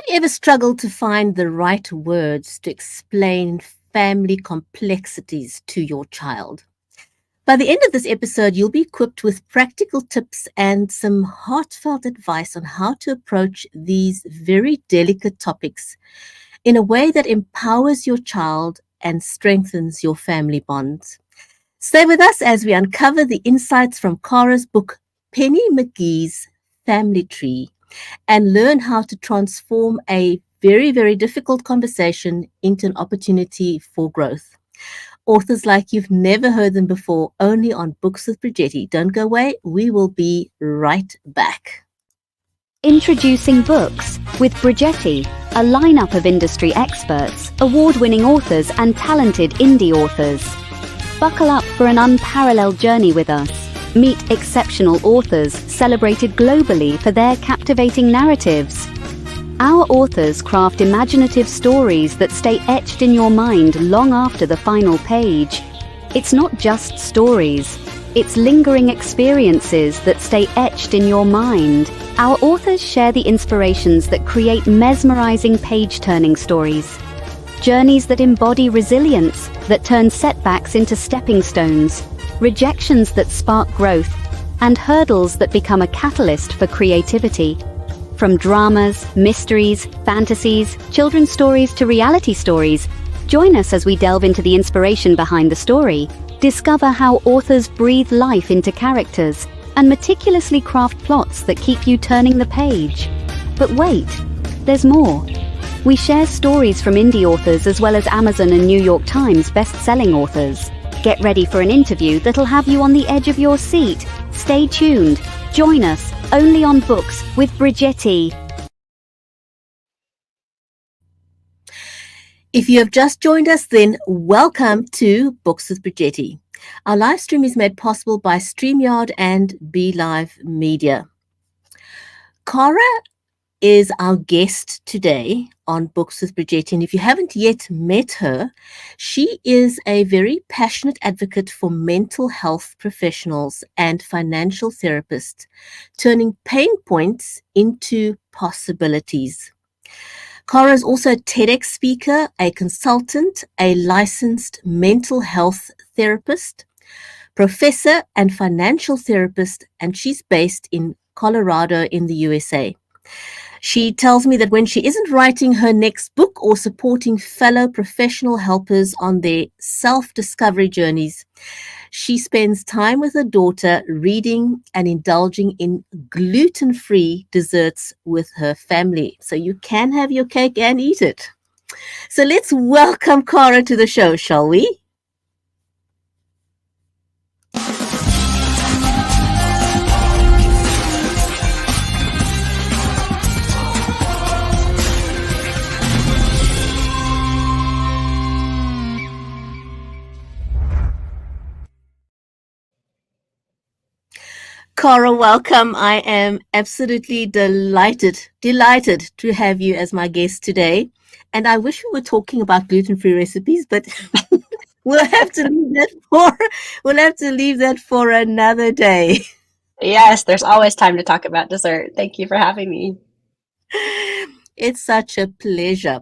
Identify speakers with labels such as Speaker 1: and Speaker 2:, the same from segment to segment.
Speaker 1: you ever struggled to find the right words to explain family complexities to your child? By the end of this episode, you'll be equipped with practical tips and some heartfelt advice on how to approach these very delicate topics in a way that empowers your child and strengthens your family bonds. Stay with us as we uncover the insights from Khara's book, Penny McGee's Family Tree, and learn how to transform a very, very difficult conversation into an opportunity for growth. Authors like you've never heard them before, only on Books with Bridgetti. Don't go away. We will be right back.
Speaker 2: Introducing Books with Bridgetti, a lineup of industry experts, award-winning authors and talented indie authors. Buckle up for an unparalleled journey with us. Meet exceptional authors celebrated globally for their captivating narratives. Our authors craft imaginative stories that stay etched in your mind long after the final page. It's not just stories, it's lingering experiences that stay etched in your mind. Our authors share the inspirations that create mesmerizing page-turning stories. Journeys that embody resilience, that turn setbacks into stepping stones, rejections that spark growth, and hurdles that become a catalyst for creativity. From dramas, mysteries, fantasies, children's stories to reality stories, join us as we delve into the inspiration behind the story, discover how authors breathe life into characters, and meticulously craft plots that keep you turning the page. But wait, there's more. We share stories from indie authors as well as Amazon and New York Times best-selling authors. Get ready for an interview that'll have you on the edge of your seat. Stay tuned. Join us only on Books with Bridgetti.
Speaker 1: If you have just joined us, then welcome to Books with Bridgetti. Our live stream is made possible by StreamYard and BeLive Media. Khara is our guest today on Books with Bridgetti, and if you haven't yet met her, she is a very passionate advocate for mental health professionals and financial therapists, turning pain points into possibilities. Khara is also a TEDx speaker, a consultant, a licensed mental health therapist, professor, and financial therapist, and she's based in Colorado in the USA. She tells me that when she isn't writing her next book or supporting fellow professional helpers on their self-discovery journeys, she spends time with her daughter reading and indulging in gluten-free desserts with her family. So you can have your cake and eat it. So let's welcome Khara to the show, shall we? Khara, welcome. I am absolutely delighted to have you as my guest today. And I wish we were talking about gluten-free recipes, but we'll have to leave that for another day.
Speaker 3: Yes, there's always time to talk about dessert. Thank you for having me.
Speaker 1: It's such a pleasure.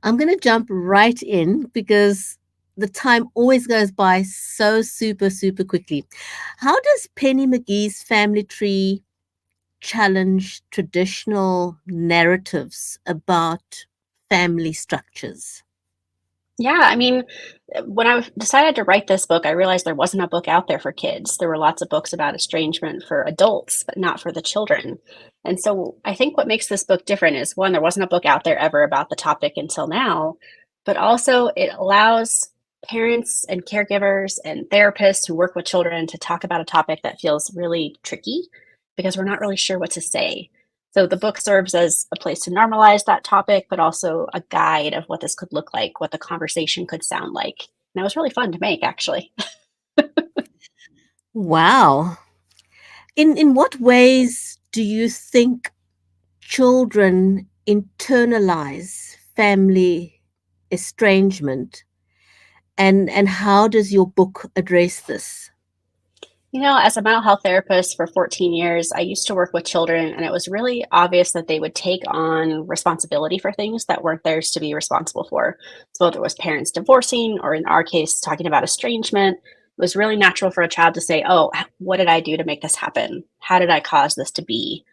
Speaker 1: I'm going to jump right in because the time always goes by so super, super quickly. How does Penny McGee's Family Tree challenge traditional narratives about family structures?
Speaker 3: Yeah, I mean, when I decided to write this book, I realized there wasn't a book out there for kids. There were lots of books about estrangement for adults, but not for the children. And so I think what makes this book different is, one, there wasn't a book out there ever about the topic until now, but also it allows parents and caregivers and therapists who work with children to talk about a topic that feels really tricky because we're not really sure what to say. So the book serves as a place to normalize that topic, but also a guide of what this could look like, what the conversation could sound like. And it was really fun to make, actually.
Speaker 1: Wow. In what ways do you think children internalize family estrangement, and how does your book address this?
Speaker 3: As a mental health therapist for 14 years, I used to work with children, and it was really obvious that they would take on responsibility for things that weren't theirs to be responsible for. So, whether it was parents divorcing, or in our case, talking about estrangement, it was really natural for a child to say, "Oh, what did I do to make this happen? How did I cause this to be?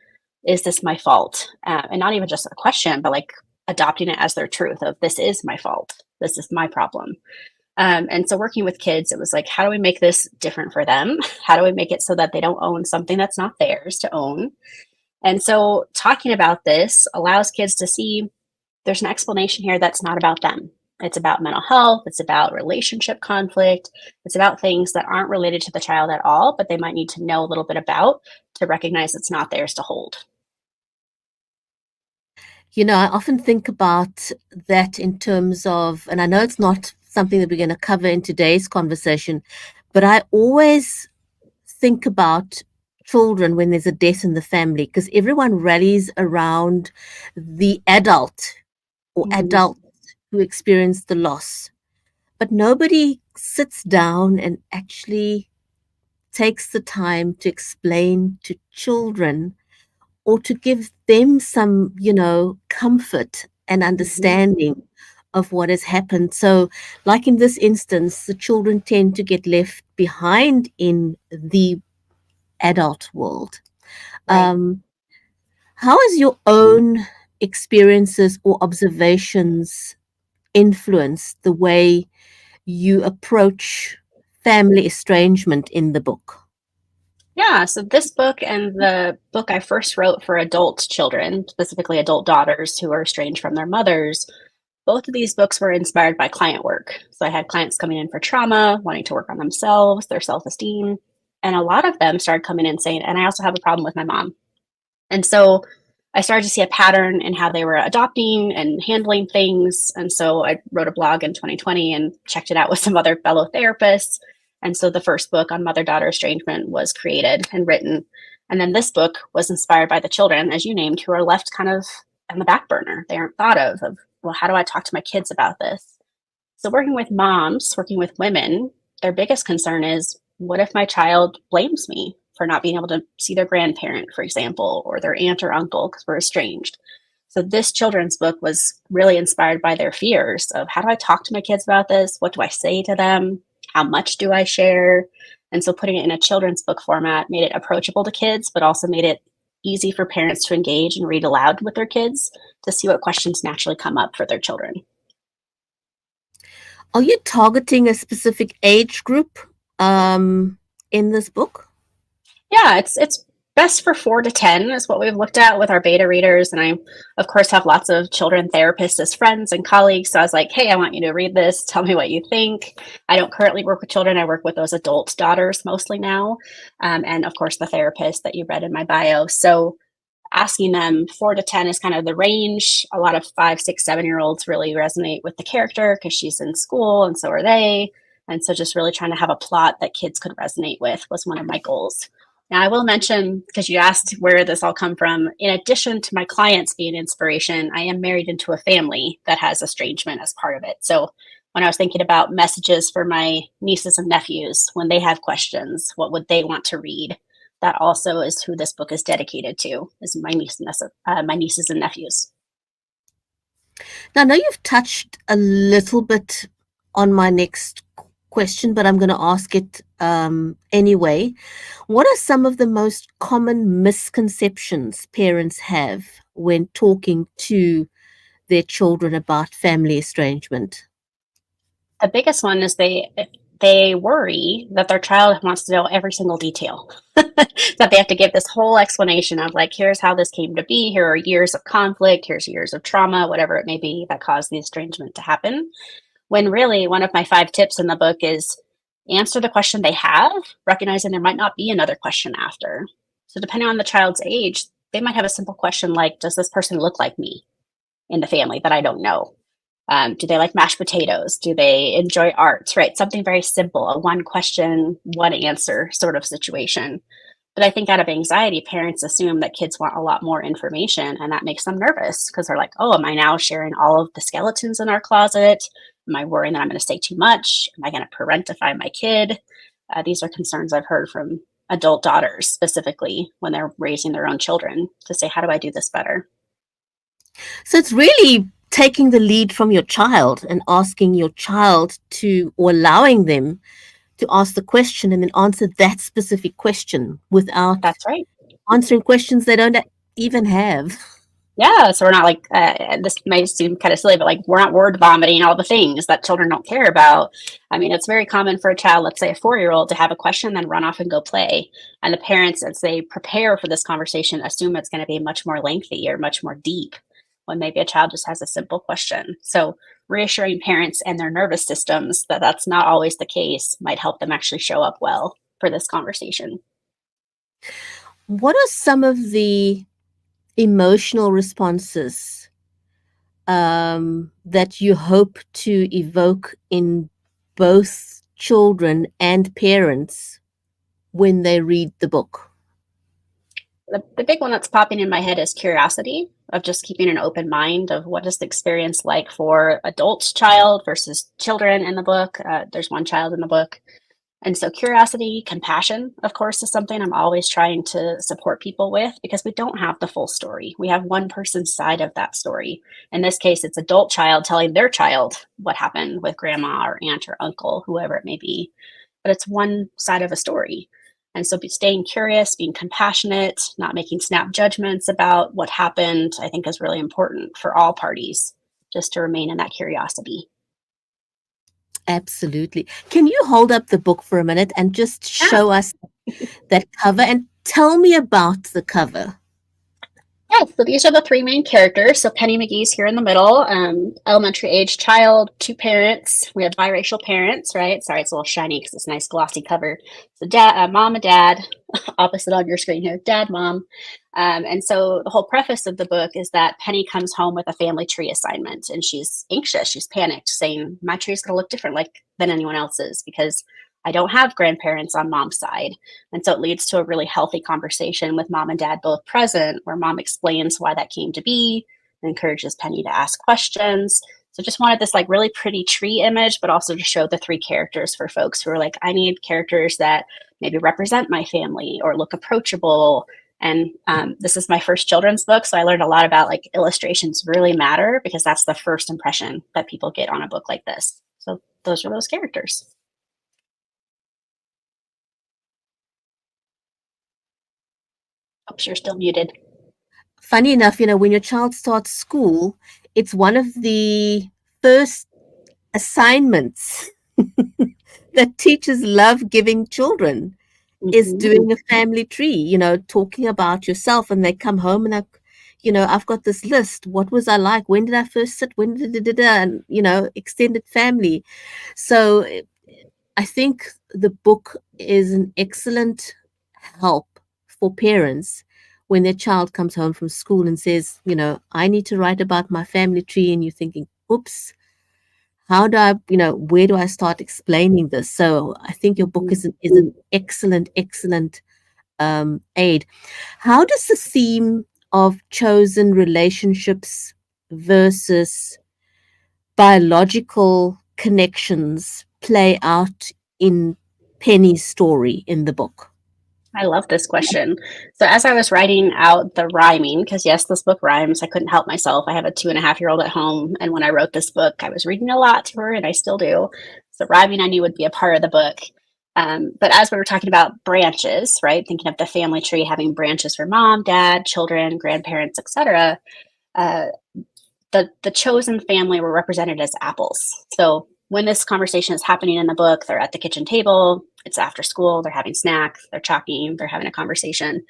Speaker 3: Is this my fault?" And not even just a question, but like adopting it as their truth of this is my fault. This is my problem. And so working with kids, it was like, how do we make this different for them? How do we make it so that they don't own something that's not theirs to own? And so talking about this allows kids to see there's an explanation here that's not about them. It's about mental health, it's about relationship conflict, it's about things that aren't related to the child at all, but they might need to know a little bit about to recognize it's not theirs to hold.
Speaker 1: I often think about that in terms of, and I know it's not something that we're going to cover in today's conversation, but I always think about children when there's a death in the family because everyone rallies around the adult or
Speaker 3: Mhm.
Speaker 1: adults who experience the loss. But nobody sits down and actually takes the time to explain to children or to give them some, comfort and
Speaker 3: Mhm.
Speaker 1: understanding of what has happened. So, like in this instance, the children tend to get left behind in the adult world.
Speaker 3: Right.
Speaker 1: Um, how has your own experiences or observations influenced the way you approach family estrangement in the book?
Speaker 3: Yeah, so this book and the book I first wrote for adult children, specifically adult daughters who are estranged from their mothers, both of these books were inspired by client work. So I had clients coming in for trauma, wanting to work on themselves, their self esteem. And a lot of them started coming in saying, and I also have a problem with my mom. And so I started to see a pattern in how they were adopting and handling things. And so I wrote a blog in 2020 and checked it out with some other fellow therapists. And so the first book on mother daughter estrangement was created and written. And then this book was inspired by the children, as you named, who are left kind of on the back burner. They aren't thought of, well, how do I talk to my kids about this? So, working with moms, working with women, their biggest concern is what if my child blames me for not being able to see their grandparent, for example, or their aunt or uncle because we're estranged? So, this children's book was really inspired by their fears of how do I talk to my kids about this? What do I say to them? How much do I share? And so, putting it in a children's book format made it approachable to kids, but also made it easy for parents to engage and read aloud with their kids to see what questions naturally come up for their children.
Speaker 1: Are you targeting a specific age group in this book?
Speaker 3: Yeah, it's best for 4 to 10 is what we've looked at with our beta readers. And I, of course, have lots of children therapists as friends and colleagues. So I was like, hey, I want you to read this. Tell me what you think. I don't currently work with children. I work with those adult daughters mostly now. And of course, the therapist that you read in my bio. So asking them 4 to 10 is kind of the range. A lot of 5, 6, 7-year-olds really resonate with the character because she's in school and so are they. And so just really trying to have a plot that kids could resonate with was one of my goals. Now, I will mention, because you asked where this all come from, in addition to my clients being inspiration, I am married into a family that has estrangement as part of it. So when I was thinking about messages for my nieces and nephews, when they have questions, what would they want to read? That also is who this book is dedicated to, is my nieces and nephews.
Speaker 1: Now, I know you've touched a little bit on my next question, but I'm going to ask it anyway. What are some of the most common misconceptions parents have when talking to their children about family estrangement?
Speaker 3: The biggest one is they worry that their child wants to know every single detail. That they have to give this whole explanation of like, here's how this came to be, here are years of conflict, here's years of trauma, whatever it may be that caused the estrangement to happen. When really one of my 5 tips in the book is answer the question they have, recognizing there might not be another question after. So depending on the child's age, they might have a simple question like, does this person look like me in the family that I don't know? Do they like mashed potatoes? Do they enjoy art? Right? Something very simple, a one question, one answer sort of situation. But I think out of anxiety, parents assume that kids want a lot more information, and that makes them nervous because they're like, oh, am I now sharing all of the skeletons in our closet? Am I worrying that I'm going to say too much? Am I going to parentify my kid? These are concerns I've heard from adult daughters specifically when they're raising their own children to say, how do I do this better?
Speaker 1: So it's really taking the lead from your child and asking your child to, or allowing them to ask the question and then answer that specific question without
Speaker 3: That's right.
Speaker 1: answering questions they don't even have.
Speaker 3: Yeah, so we're not like, this may seem kind of silly, but like we're not word vomiting all the things that children don't care about. I mean, it's very common for a child, let's say a 4-year-old, to have a question, then run off and go play. And the parents, as they prepare for this conversation, assume it's going to be much more lengthy or much more deep when maybe a child just has a simple question. So reassuring parents and their nervous systems that that's not always the case might help them actually show up well for this conversation.
Speaker 1: What are some of the emotional responses that you hope to evoke in both children and parents when they read the book?
Speaker 3: The big one that's popping in my head is curiosity, of just keeping an open mind of what is the experience like for adult child versus children in the book. There's one child in the book. And so curiosity, compassion, of course, is something I'm always trying to support people with because we don't have the full story. We have one person's side of that story. In this case, it's adult child telling their child what happened with grandma or aunt or uncle, whoever it may be. But it's one side of a story. And so staying curious, being compassionate, not making snap judgments about what happened, I think is really important for all parties, just to remain in that curiosity.
Speaker 1: Absolutely. Can you hold up the book for a minute and just
Speaker 3: Yeah.
Speaker 1: show us that cover and tell me about the cover?
Speaker 3: Yeah, so these are the three main characters. So Penny McGee's here in the middle, elementary age child, two parents. We have biracial parents, right? Sorry, it's a little shiny because it's a nice glossy cover. So dad, mom and dad, opposite on your screen here, dad, mom. And so the whole preface of the book is that Penny comes home with a family tree assignment and she's anxious, she's panicked, saying, my tree is going to look different than anyone else's because I don't have grandparents on mom's side. And so it leads to a really healthy conversation with mom and dad both present, where mom explains why that came to be and encourages Penny to ask questions. So just wanted this like really pretty tree image, but also to show the three characters for folks who are like, I need characters that maybe represent my family or look approachable. And this is my first children's book, so I learned a lot about like illustrations really matter because that's the first impression that people get on a book like this. So those are those characters. Oops, you're still muted.
Speaker 1: Funny enough, when your child starts school, it's one of the first assignments that teachers love giving children is doing a family tree, talking about yourself. And they come home and I've got this list. What was I like? When did I first sit? When did and extended family. So I think the book is an excellent help for parents when their child comes home from school and says, I need to write about my family tree. And you're thinking, oops, how do I, where do I start explaining this? So I think your book is an excellent, excellent aid. How does the theme of chosen relationships versus biological connections play out in Penny's story in the book?
Speaker 3: I love this question. So as I was writing out the rhyming, because yes, this book rhymes, I couldn't help myself. I have a 2.5-year-old at home. And when I wrote this book, I was reading a lot to her and I still do. So rhyming I knew would be a part of the book. But as we were talking about branches, right, thinking of the family tree having branches for mom, dad, children, grandparents, etc., the chosen family were represented as apples. So when this conversation is happening in the book, they're at the kitchen table, it's after school, they're having snacks, they're talking, they're having a conversation.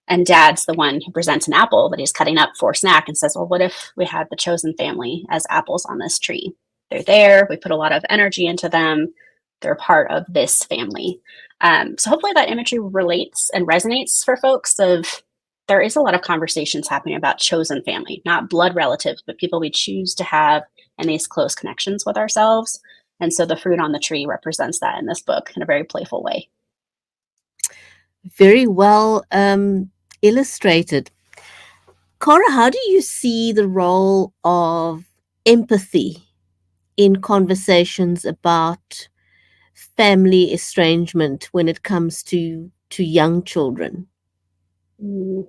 Speaker 3: And dad's the one who presents an apple that he's cutting up for snack and says, well, what if we had the chosen family as apples on this tree? They're there, we put a lot of energy into them, they're part of this family. So hopefully that imagery relates and resonates for folks of there is a lot of conversations happening about chosen family, not blood relatives, but people we choose to have in these close connections with ourselves. And so the fruit on the tree represents that in this book in a very playful way.
Speaker 1: Very well illustrated. Khara, how do you see the role of empathy in conversations about family estrangement when it comes to to young children?
Speaker 3: Mm.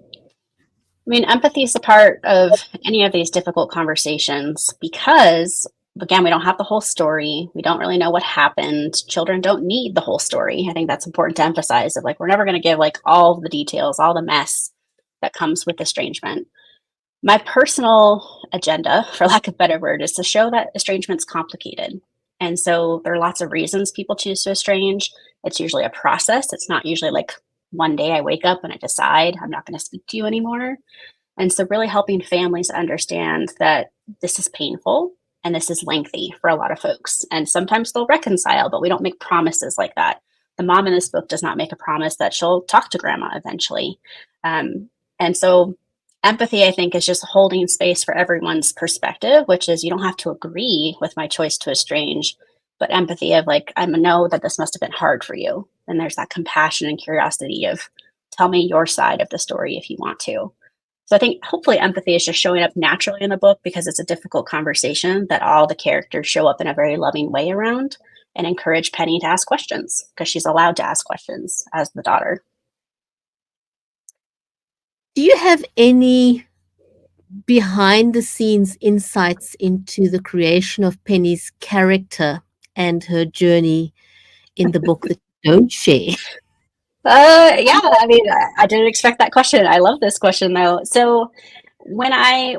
Speaker 3: I mean, empathy is a part of any of these difficult conversations because, again, we don't have the whole story. We don't really know what happened. Children don't need the whole story. I think that's important to emphasize, of like, we're never going to give like all the details, all the mess that comes with estrangement. My personal agenda, for lack of a better word, is to show that estrangement's complicated. And so there are lots of reasons people choose to estrange. It's usually a process. It's not usually like one day I wake up and I decide I'm not going to speak to you anymore. And so really helping families understand that this is painful and this is lengthy for a lot of folks. And sometimes they'll reconcile, but we don't make promises like that. The mom in this book does not make a promise that she'll talk to grandma eventually. And so empathy, I think, is just holding space for everyone's perspective, which is you don't have to agree with my choice to estrange, but empathy of like, I know that this must have been hard for you. And there's that compassion and curiosity of tell me your side of the story if you want to. So I think hopefully empathy is just showing up naturally in the book because it's a difficult conversation that all the characters show up in a very loving way around and encourage Penny to ask questions because she's allowed to ask questions as the daughter.
Speaker 1: Do you have any behind the scenes insights into the creation of Penny's character and her journey in the book that you don't share?
Speaker 3: Yeah, I mean, I didn't expect that question. I love this question though. So when I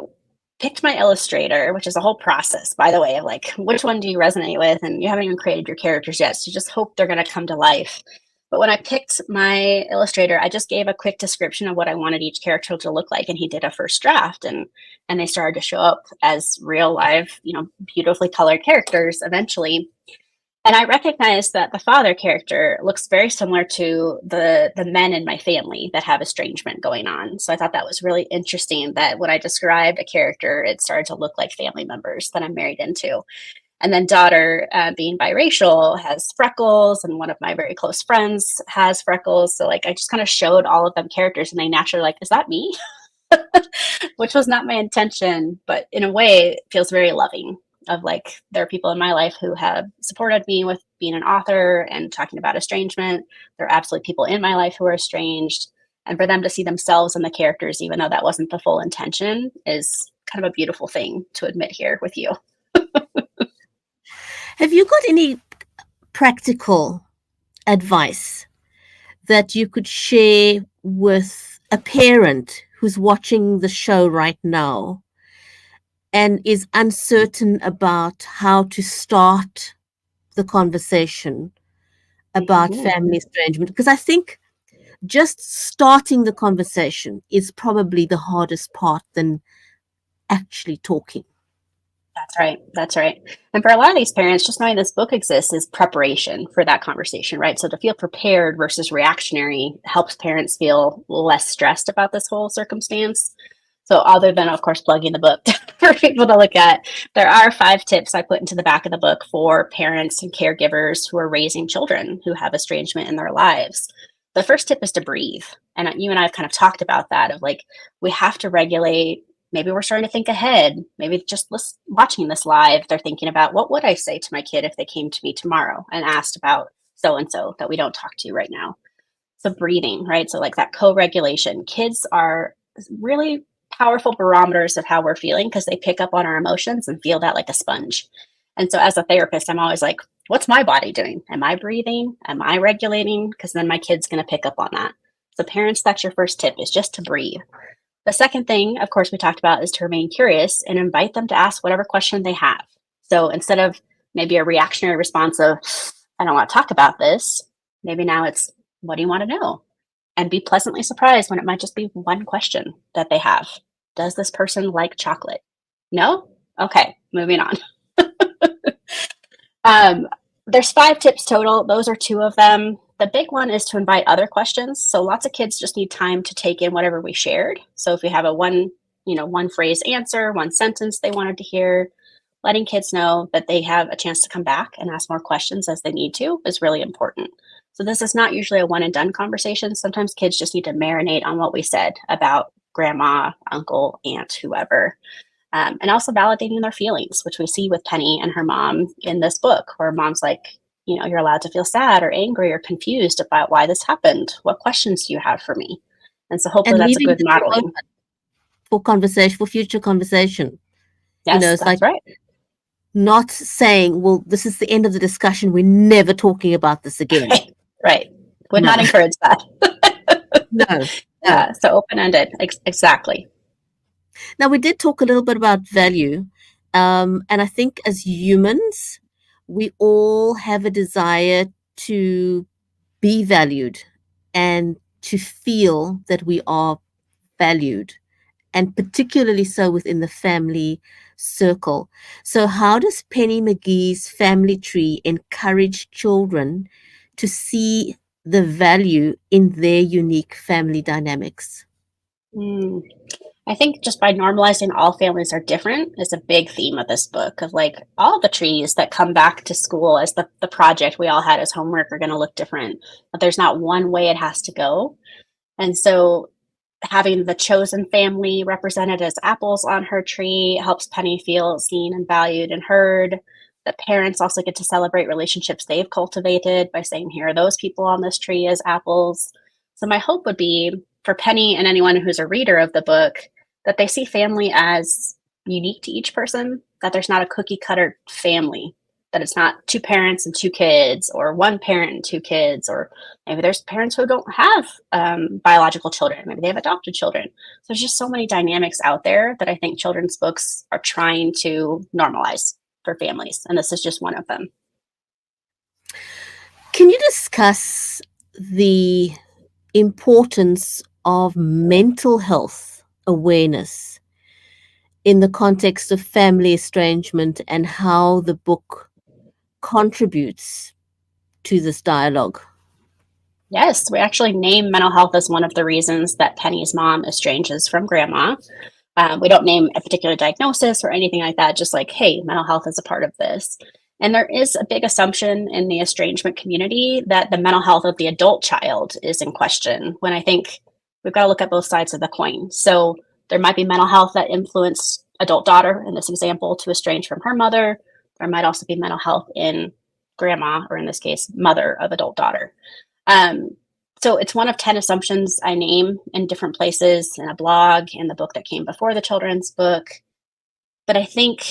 Speaker 3: picked my illustrator, which is a whole process, by the way, of like, which one do you resonate with? And you haven't even created your characters yet. So you just hope they're going to come to life. But when I picked my illustrator, I just gave a quick description of what I wanted each character to look like. And he did a first draft and they started to show up as real live, beautifully colored characters eventually. And I recognized that the father character looks very similar to the men in my family that have estrangement going on. So I thought that was really interesting that when I described a character, it started to look like family members that I'm married into. And then daughter, being biracial, has freckles, and one of my very close friends has freckles. So like I just kind of showed all of them characters, and they naturally like, is that me? Which was not my intention, but in a way, it feels very loving. Of like, there are people in my life who have supported me with being an author and talking about estrangement. There are absolutely people in my life who are estranged, and for them to see themselves in the characters, even though that wasn't the full intention, is kind of a beautiful thing to admit here with you.
Speaker 1: Have you got any practical advice that you could share with a parent who's watching the show right now and is uncertain about how to start the conversation about family estrangement? Because I think just starting the conversation is probably the hardest part than actually talking.
Speaker 3: That's right. That's right. And for a lot of these parents, just knowing this book exists is preparation for that conversation, right? So to feel prepared versus reactionary helps parents feel less stressed about this whole circumstance. So other than, of course, plugging the book for people to look at, there are 5 tips I put into the back of the book for parents and caregivers who are raising children who have estrangement in their lives. The first tip is to breathe. And you and I have kind of talked about that of like, we have to regulate. Maybe we're starting to think ahead. Maybe just watching this live, they're thinking about what would I say to my kid if they came to me tomorrow and asked about so-and-so that we don't talk to right now. So breathing, right? So like that co-regulation. Kids are really powerful barometers of how we're feeling because they pick up on our emotions and feel that like a sponge. And so as a therapist, I'm always like, what's my body doing? Am I breathing? Am I regulating? Because then my kid's going to pick up on that. So parents, that's your first tip, is just to breathe. The second thing, of course, we talked about is to remain curious and invite them to ask whatever question they have. So instead of maybe a reactionary response of, I don't want to talk about this, maybe now it's, what do you want to know? And be pleasantly surprised when it might just be one question that they have. Does this person like chocolate? No? Okay, moving on. There's 5 tips total. Those are 2 of them. The big one is to invite other questions. So lots of kids just need time to take in whatever we shared. So if we have a one phrase answer, one sentence they wanted to hear, letting kids know that they have a chance to come back and ask more questions as they need to is really important. So this is not usually a one and done conversation. Sometimes kids just need to marinate on what we said about grandma, uncle, aunt, whoever. And also validating their feelings, which we see with Penny and her mom in this book, where mom's like, you're allowed to feel sad or angry or confused about why this happened. What questions do you have for me? And so hopefully
Speaker 1: And
Speaker 3: that's a
Speaker 1: leaving
Speaker 3: good
Speaker 1: the door
Speaker 3: modeling.
Speaker 1: open for conversation, for future conversation.
Speaker 3: Yes,
Speaker 1: It's
Speaker 3: that's
Speaker 1: like
Speaker 3: right.
Speaker 1: not saying, well, this is the end of the discussion. We're never talking about this again.
Speaker 3: Right. Right. Would
Speaker 1: No,
Speaker 3: not encourage that.
Speaker 1: no, no.
Speaker 3: Yeah. So open-ended. Exactly.
Speaker 1: Now, we did talk a little bit about value. And I think as humans, we all have a desire to be valued and to feel that we are valued, and particularly so within the family circle. So, how does Penny McGee's family tree encourage children to see the value in their unique family dynamics?
Speaker 3: Mm. I think just by normalizing all families are different is a big theme of this book of like all the trees that come back to school as the project we all had as homework are going to look different, but there's not one way it has to go. And so having the chosen family represented as apples on her tree helps Penny feel seen and valued and heard. The parents also get to celebrate relationships they've cultivated by saying, here are those people on this tree as apples. So my hope would be for Penny and anyone who's a reader of the book that they see family as unique to each person, that there's not a cookie cutter family, that it's not two parents and two kids or one parent and two kids, or maybe there's parents who don't have biological children. Maybe they have adopted children. So there's just so many dynamics out there that I think children's books are trying to normalize for families. And this is just one of them.
Speaker 1: Can you discuss the importance of mental health awareness in the context of family estrangement and how the book contributes to this dialogue?
Speaker 3: Yes, we actually name mental health as one of the reasons that Penny's mom estranges from grandma. We don't name a particular diagnosis or anything like that, just like, hey, mental health is a part of this. And there is a big assumption in the estrangement community that the mental health of the adult child is in question, when I think we've got to look at both sides of the coin. So there might be mental health that influenced adult daughter, in this example, to estrange from her mother. There might also be mental health in grandma, or in this case, mother of adult daughter. Um, so it's one of 10 assumptions I name in different places, in a blog, in the book that came before the children's book. But I think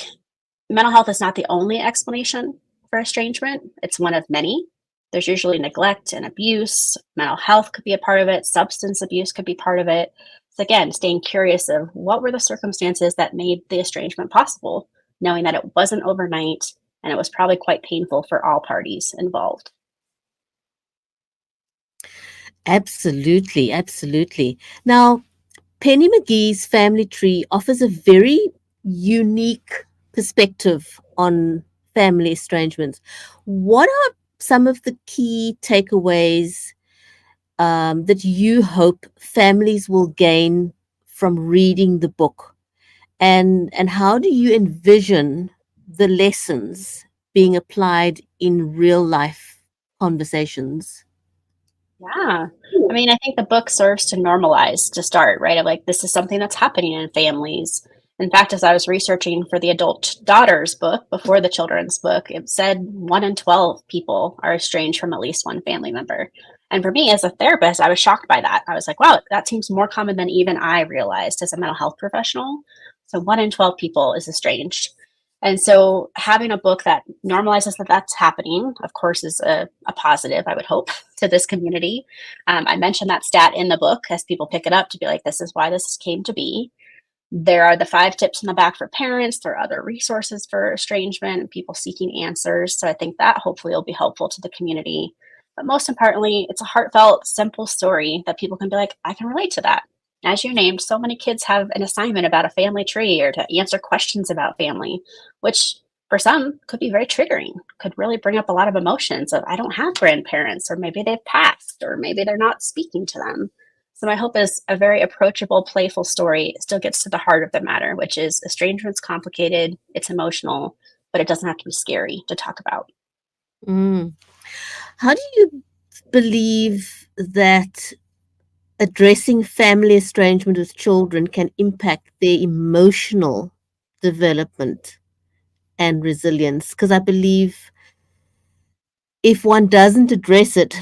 Speaker 3: mental health is not the only explanation for estrangement. It's one of many. There's usually neglect and abuse. Mental health could be a part of it. Substance abuse could be part of it. So again, staying curious of what were the circumstances that made the estrangement possible, knowing that it wasn't overnight and it was probably quite painful for all parties involved.
Speaker 1: Absolutely, absolutely. Now, Penny McGee's family tree offers a very unique perspective on family estrangements. What are some of the key takeaways that you hope families will gain from reading the book? And how do you envision the lessons being applied in real life conversations?
Speaker 3: Yeah. I mean, I think the book serves to normalize to start, right? Of like, this is something that's happening in families. In fact, as I was researching for the adult daughter's book before the children's book, it said 1 in 12 people are estranged from at least one family member. And for me as a therapist, I was shocked by that. I was like, wow, that seems more common than even I realized as a mental health professional. So 1 in 12 people is estranged. And so having a book that normalizes that that's happening, of course, is a positive, I would hope, to this community. I mentioned that stat in the book as people pick it up to be like, this is why this came to be. There are the 5 tips in the back for parents. There are other resources for estrangement and people seeking answers. So I think that hopefully will be helpful to the community. But most importantly, it's a heartfelt, simple story that people can be like, I can relate to that. As you named, so many kids have an assignment about a family tree or to answer questions about family, which for some could be very triggering, could really bring up a lot of emotions of, I don't have grandparents, or maybe they've passed, or maybe they're not speaking to them. So my hope is a very approachable, playful story still gets to the heart of the matter, which is estrangement's complicated, it's emotional, but it doesn't have to be scary to talk about.
Speaker 1: Mm. How do you believe that addressing family estrangement with children can impact their emotional development and resilience? Because I believe if one doesn't address it,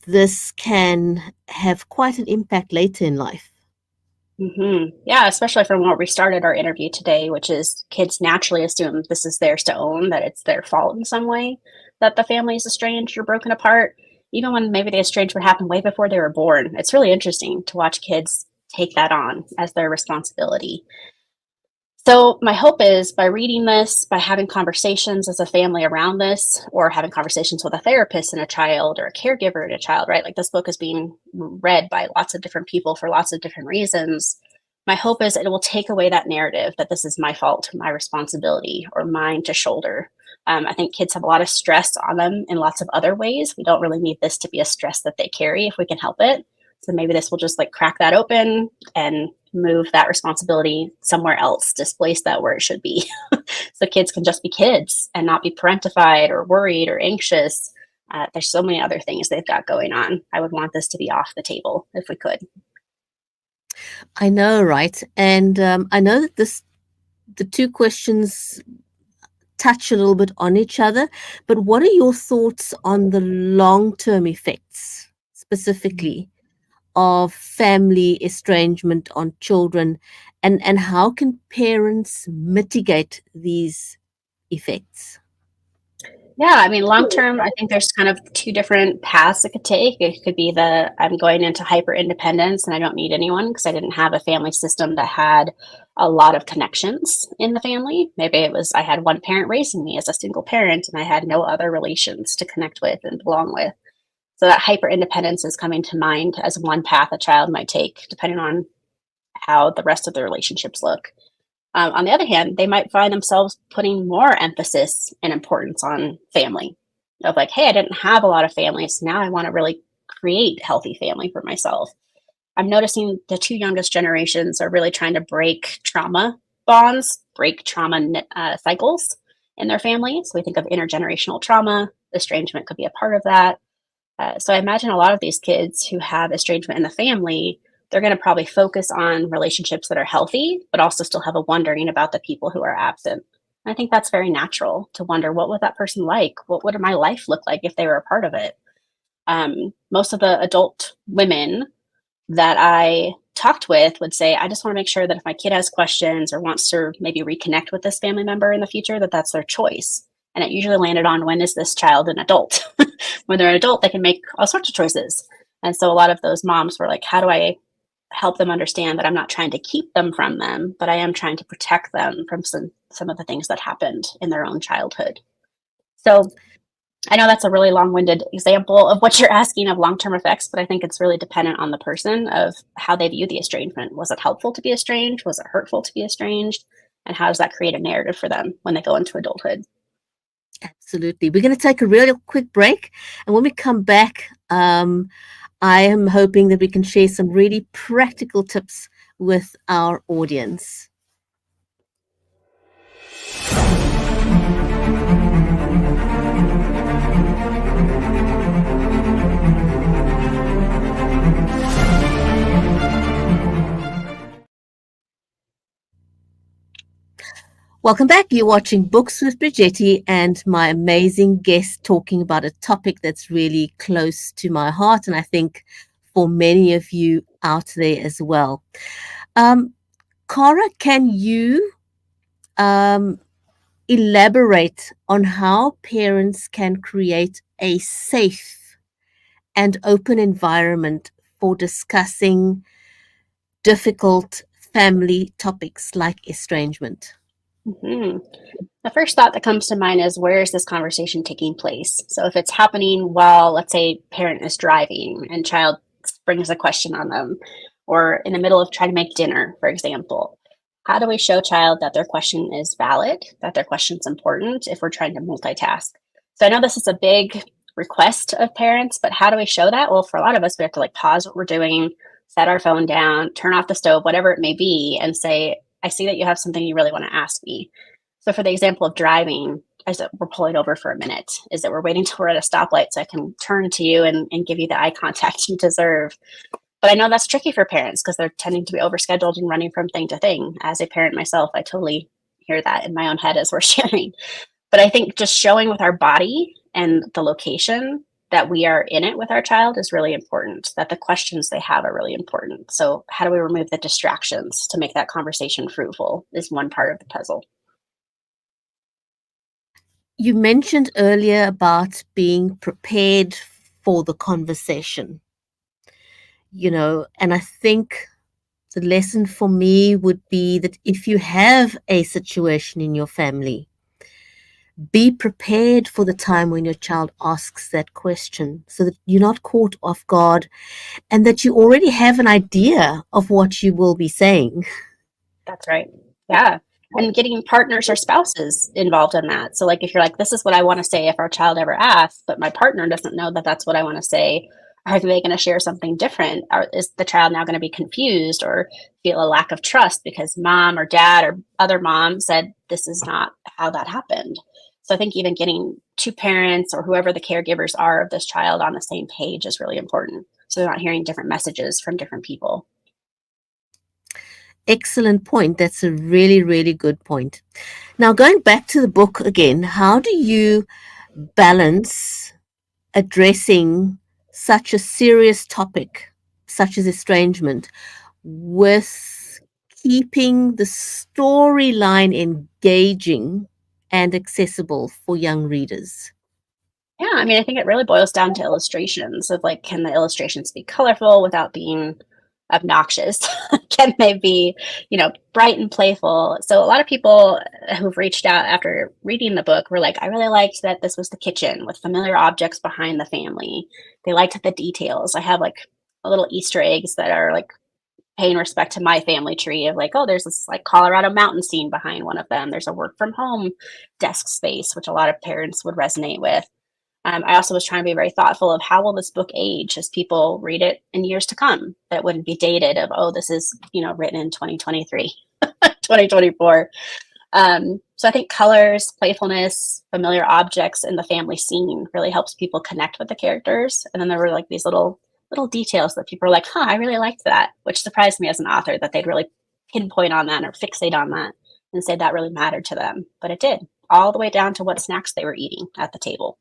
Speaker 1: this can have quite an impact later in life.
Speaker 3: Yeah, especially from where we started our interview today, which is kids naturally assume this is theirs to own, that it's their fault in some way that the family is estranged or broken apart, even when maybe the estrangement happened way before they were born. It's really interesting to watch kids take that on as their responsibility. So my hope is by reading this, by having conversations as a family around this, or having conversations with a therapist and a child or a caregiver and a child, right? Like this book is being read by lots of different people for lots of different reasons. My hope is it will take away that narrative that this is my fault, my responsibility, or mine to shoulder. I think kids have a lot of stress on them in lots of other ways. We don't really need this to be a stress that they carry if we can help it. So maybe this will just like crack that open and move that responsibility somewhere else, displace that where it should be. So kids can just be kids and not be parentified or worried or anxious. There's so many other things they've got going on. I would want this to be off the table if we could.
Speaker 1: I know, right? And I know that the two questions touch a little bit on each other, but what are your thoughts on the long-term effects specifically of family estrangement on children, and how can parents mitigate these effects?
Speaker 3: Yeah, I mean, long term, I think there's kind of two different paths it could take. It could be I'm going into hyper independence and I don't need anyone because I didn't have a family system that had a lot of connections in the family. Maybe it was I had one parent raising me as a single parent and I had no other relations to connect with and belong with. So that hyper independence is coming to mind as one path a child might take, depending on how the rest of the relationships look. On the other hand, they might find themselves putting more emphasis and importance on family. Of like, hey, I didn't have a lot of family, so now I want to really create healthy family for myself. I'm noticing the two youngest generations are really trying to break trauma bonds, break trauma cycles in their family. So we think of intergenerational trauma. Estrangement could be a part of that. So I imagine a lot of these kids who have estrangement in the family, they're going to probably focus on relationships that are healthy, but also still have a wondering about the people who are absent. I think that's very natural to wonder, what was that person like? What would my life look like if they were a part of it? Most of the adult women that I talked with would say, I just want to make sure that if my kid has questions or wants to maybe reconnect with this family member in the future, that that's their choice. And it usually landed on, when is this child an adult? When they're an adult, they can make all sorts of choices. And so a lot of those moms were like, how do I help them understand that I'm not trying to keep them from them, but I am trying to protect them from some of the things that happened in their own childhood. So I know that's a really long-winded example of what you're asking of long-term effects, but I think it's really dependent on the person of how they view the estrangement. Was it helpful to be estranged? Was it hurtful to be estranged? And how does that create a narrative for them when they go into adulthood?
Speaker 1: Absolutely. We're going to take a really quick break. And when we come back, I am hoping that we can share some really practical tips with our audience. Welcome back. You're watching Books with Bridgetti and my amazing guest talking about a topic that's really close to my heart, and I think for many of you out there as well. Khara, can you elaborate on how parents can create a safe and open environment for discussing difficult family topics like estrangement?
Speaker 3: Mm-hmm. The first thought that comes to mind is, where is this conversation taking place? So if it's happening while, let's say, parent is driving and child brings a question on them, or in the middle of trying to make dinner, for example, how do we show child that their question is valid, that their question is important if we're trying to multitask? So I know this is a big request of parents, but how do we show that? Well, for a lot of us, we have to like pause what we're doing, set our phone down, turn off the stove, whatever it may be, and say, I see that you have something you really want to ask me. So for the example of driving, I said, we're pulling over for a minute, is that we're waiting till we're at a stoplight so I can turn to you and give you the eye contact you deserve. But I know that's tricky for parents because they're tending to be overscheduled and running from thing to thing. As a parent myself, I totally hear that in my own head as we're sharing. But I think just showing with our body and the location that we are in it with our child is really important, that the questions they have are really important. So how do we remove the distractions to make that conversation fruitful is one part of the puzzle.
Speaker 1: You mentioned earlier about being prepared for the conversation, and I think the lesson for me would be that if you have a situation in your family, be prepared for the time when your child asks that question so that you're not caught off guard and that you already have an idea of what you will be saying.
Speaker 3: That's right. Yeah. And getting partners or spouses involved in that. So, like, if you're like, this is what I want to say if our child ever asks, but my partner doesn't know that that's what I want to say, are they going to share something different? Or is the child now going to be confused or feel a lack of trust because mom or dad or other mom said this is not how that happened? So, I think even getting two parents or whoever the caregivers are of this child on the same page is really important. So, they're not hearing different messages from different people.
Speaker 1: Excellent point. That's a really, really good point. Now, going back to the book again, how do you balance addressing such a serious topic, such as estrangement, with keeping the storyline engaging and accessible for young readers?
Speaker 3: Yeah, I mean, I think it really boils down to illustrations of like, can the illustrations be colorful without being obnoxious? Can they be, bright and playful? So a lot of people who've reached out after reading the book were like, I really liked that this was the kitchen with familiar objects behind the family. They liked the details. I have like little Easter eggs that are like paying respect to my family tree of like, oh, there's this like Colorado mountain scene behind one of them. There's a work from home desk space, which a lot of parents would resonate with. I also was trying to be very thoughtful of how will this book age as people read it in years to come. That wouldn't be dated of, oh, this is, written in 2023, 2024. So I think colors, playfulness, familiar objects in the family scene really helps people connect with the characters. And then there were like these little details that people are like, I really liked that, which surprised me as an author that they'd really pinpoint on that or fixate on that and say that really mattered to them. But it did, all the way down to what snacks they were eating at the table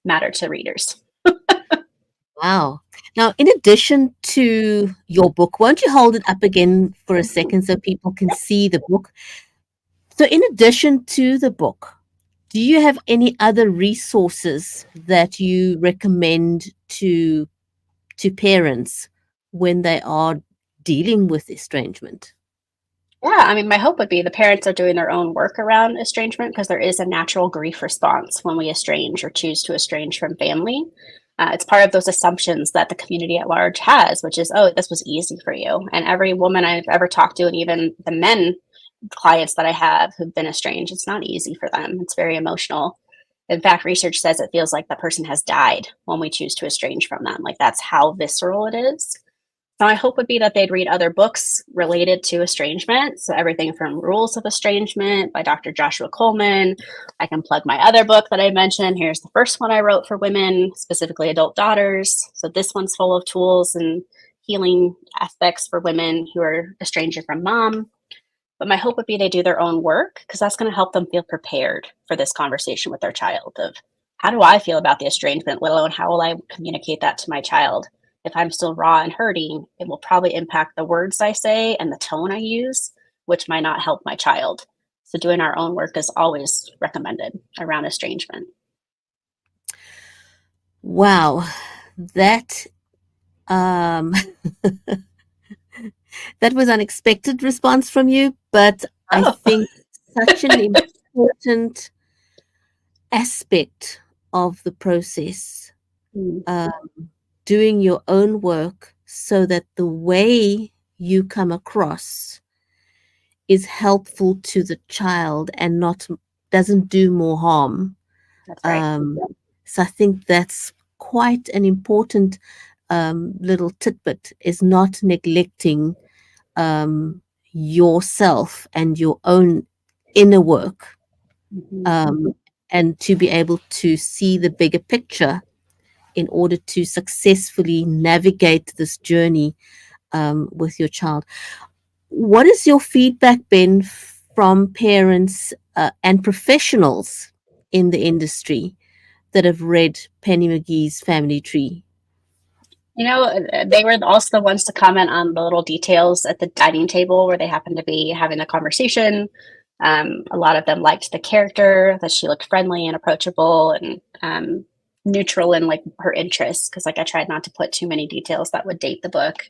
Speaker 3: matter to readers.
Speaker 1: Wow. Now, in addition to your book, won't you hold it up again for a second so people can see the book? So, in addition to the book, do you have any other resources that you recommend to parents when they are dealing with estrangement?
Speaker 3: Yeah, I mean, my hope would be the parents are doing their own work around estrangement because there is a natural grief response when we estrange or choose to estrange from family. It's part of those assumptions that the community at large has, which is, oh, this was easy for you. And every woman I've ever talked to, and even the men clients that I have who've been estranged, it's not easy for them. It's very emotional. In fact, research says it feels like the person has died when we choose to estrange from them. Like that's how visceral it is. So my hope would be that they'd read other books related to estrangement. So everything from Rules of Estrangement by Dr. Joshua Coleman. I can plug my other book that I mentioned. Here's the first one I wrote for women, specifically adult daughters. So this one's full of tools and healing aspects for women who are estranged from mom. But my hope would be they do their own work because that's going to help them feel prepared for this conversation with their child of how do I feel about the estrangement, let alone how will I communicate that to my child? If I'm still raw and hurting, it will probably impact the words I say and the tone I use, which might not help my child. So doing our own work is always recommended around estrangement.
Speaker 1: Wow, that um, that was unexpected response from you, but I think such an important aspect of the process, doing your own work so that the way you come across is helpful to the child and doesn't do more harm.
Speaker 3: That's right.
Speaker 1: So I think that's quite an important little tidbit, is not neglecting yourself and your own inner work, and to be able to see the bigger picture in order to successfully navigate this journey with your child. What is your feedback been from parents and professionals in the industry that have read Penny McGee's Family Tree?
Speaker 3: They were also the ones to comment on the little details at the dining table where they happened to be having a conversation. A lot of them liked the character, that she looked friendly and approachable and neutral in like her interests. Because like I tried not to put too many details that would date the book.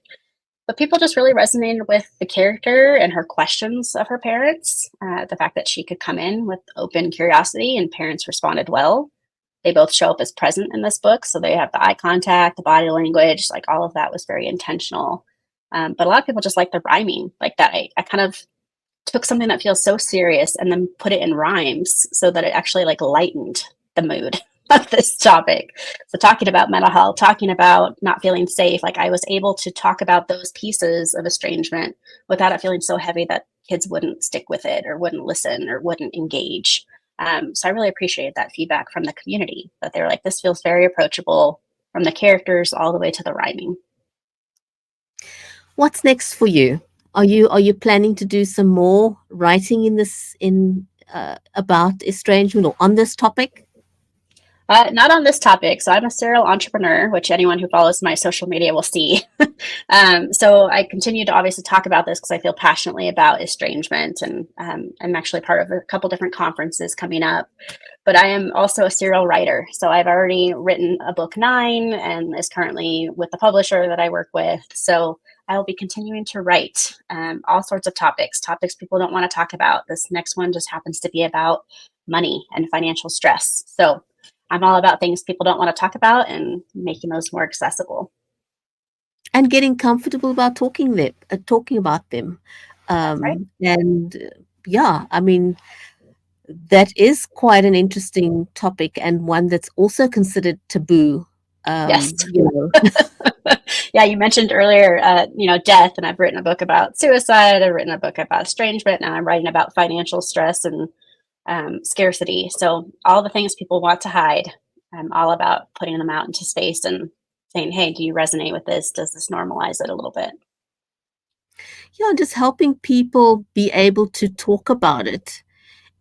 Speaker 3: But people just really resonated with the character and her questions of her parents. The fact that she could come in with open curiosity and parents responded well. They both show up as present in this book. So they have the eye contact, the body language, like all of that was very intentional. But a lot of people just like the rhyming, like that. I kind of took something that feels so serious and then put it in rhymes so that it actually like lightened the mood of this topic. So talking about mental health, talking about not feeling safe, like I was able to talk about those pieces of estrangement without it feeling so heavy that kids wouldn't stick with it or wouldn't listen or wouldn't engage. So I really appreciated that feedback from the community, that they were like, this feels very approachable from the characters all the way to the rhyming.
Speaker 1: What's next for you? Are you planning to do some more writing about estrangement or on this topic?
Speaker 3: Not on this topic. So I'm a serial entrepreneur, which anyone who follows my social media will see. So I continue to obviously talk about this because I feel passionately about estrangement, and I'm actually part of a couple different conferences coming up. But I am also a serial writer. So I've already written a book 9 and is currently with the publisher that I work with. So I will be continuing to write all sorts of topics people don't want to talk about. This next one just happens to be about money and financial stress. So I'm all about things people don't want to talk about and making those more accessible.
Speaker 1: And getting comfortable about talking about them.
Speaker 3: That's right.
Speaker 1: And yeah, I mean, that is quite an interesting topic and one that's also considered taboo.
Speaker 3: Yes.
Speaker 1: You know,
Speaker 3: Yeah, you mentioned earlier, death, and I've written a book about suicide. I've written a book about estrangement, and I'm writing about financial stress and scarcity. So all the things people want to hide, I'm all about putting them out into space and saying, hey, do you resonate with this? Does this normalize it a little bit?
Speaker 1: yeah, just helping people be able to talk about it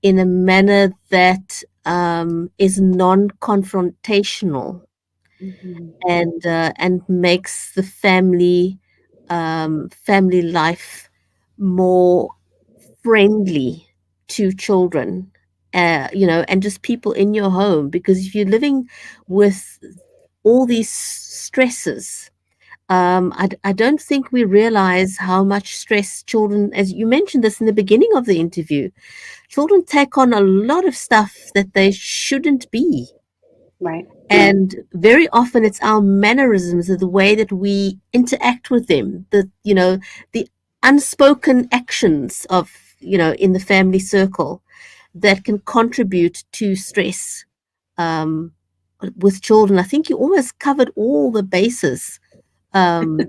Speaker 1: in a manner that is non-confrontational
Speaker 3: Mm-hmm.
Speaker 1: and makes the family life more friendly to children, and just people in your home. Because if you're living with all these stresses, I don't think we realize how much stress children, as you mentioned this in the beginning of the interview, children take on a lot of stuff that they shouldn't be.
Speaker 3: Right.
Speaker 1: And very often it's our mannerisms or the way that we interact with them, the unspoken actions of, in the family circle that can contribute to stress um, with children. I think you almost covered all the bases um,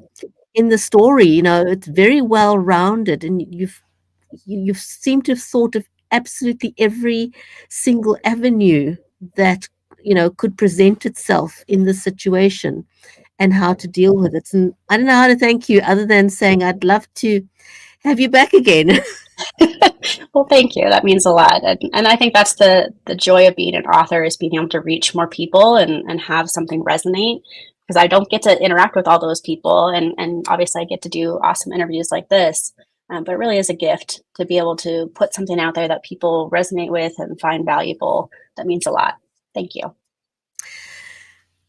Speaker 1: in the story. It's very well rounded, and you seem to have thought of absolutely every single avenue that could present itself in this situation and how to deal with it. And I don't know how to thank you other than saying I'd love to have you back again.
Speaker 3: Well, thank you. That means a lot. And I think that's the joy of being an author, is being able to reach more people and have something resonate. Because I don't get to interact with all those people. And obviously I get to do awesome interviews like this. But it really is a gift to be able to put something out there that people resonate with and find valuable. That means a lot. Thank you.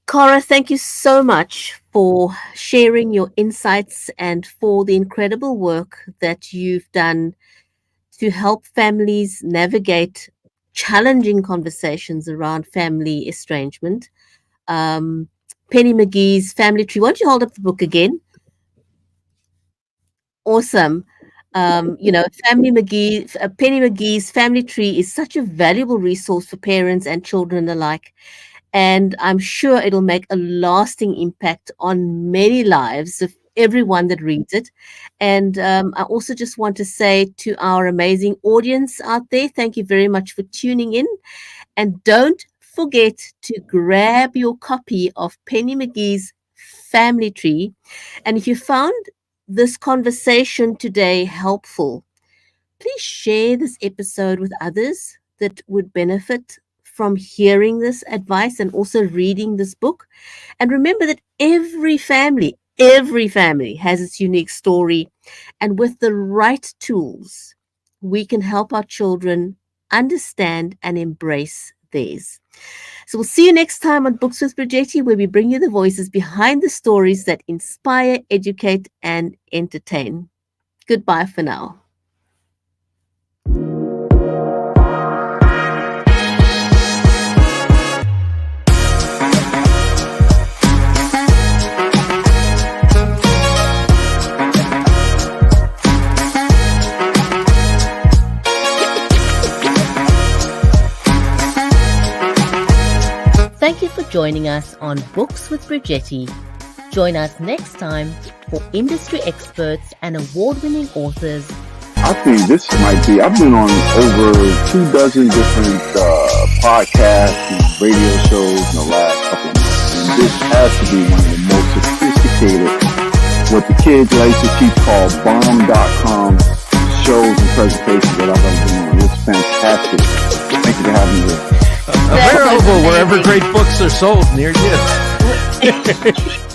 Speaker 1: Khara, thank you so much for sharing your insights and for the incredible work that you've done to help families navigate challenging conversations around family estrangement. Um, Penny McGee's Family Tree. Why don't you hold up the book again? Awesome. Penny McGee's Family Tree is such a valuable resource for parents and children alike. And I'm sure it'll make a lasting impact on many lives of everyone that reads it. And I also just want to say to our amazing audience out there, thank you very much for tuning in. And don't forget to grab your copy of Penny McGee's Family Tree. And if you found this conversation today helpful, please share this episode with others that would benefit from hearing this advice and also reading this book. And remember that every family has its unique story. And with the right tools, we can help our children understand and embrace theirs. So we'll see you next time on Books with Bridgetti, where we bring you the voices behind the stories that inspire, educate, and entertain. Goodbye for now. Thank you for joining us on Books with Bridgetti. Join us next time for industry experts and award-winning authors.
Speaker 4: I think this might be, I've been on over 24 different podcasts and radio shows in the last couple of months. And this has to be one of the most sophisticated, what the kids like to teach called bomb.com shows and presentations that I've ever been on. It's fantastic. Thank you for having me here.
Speaker 5: Available wherever great books are sold near you.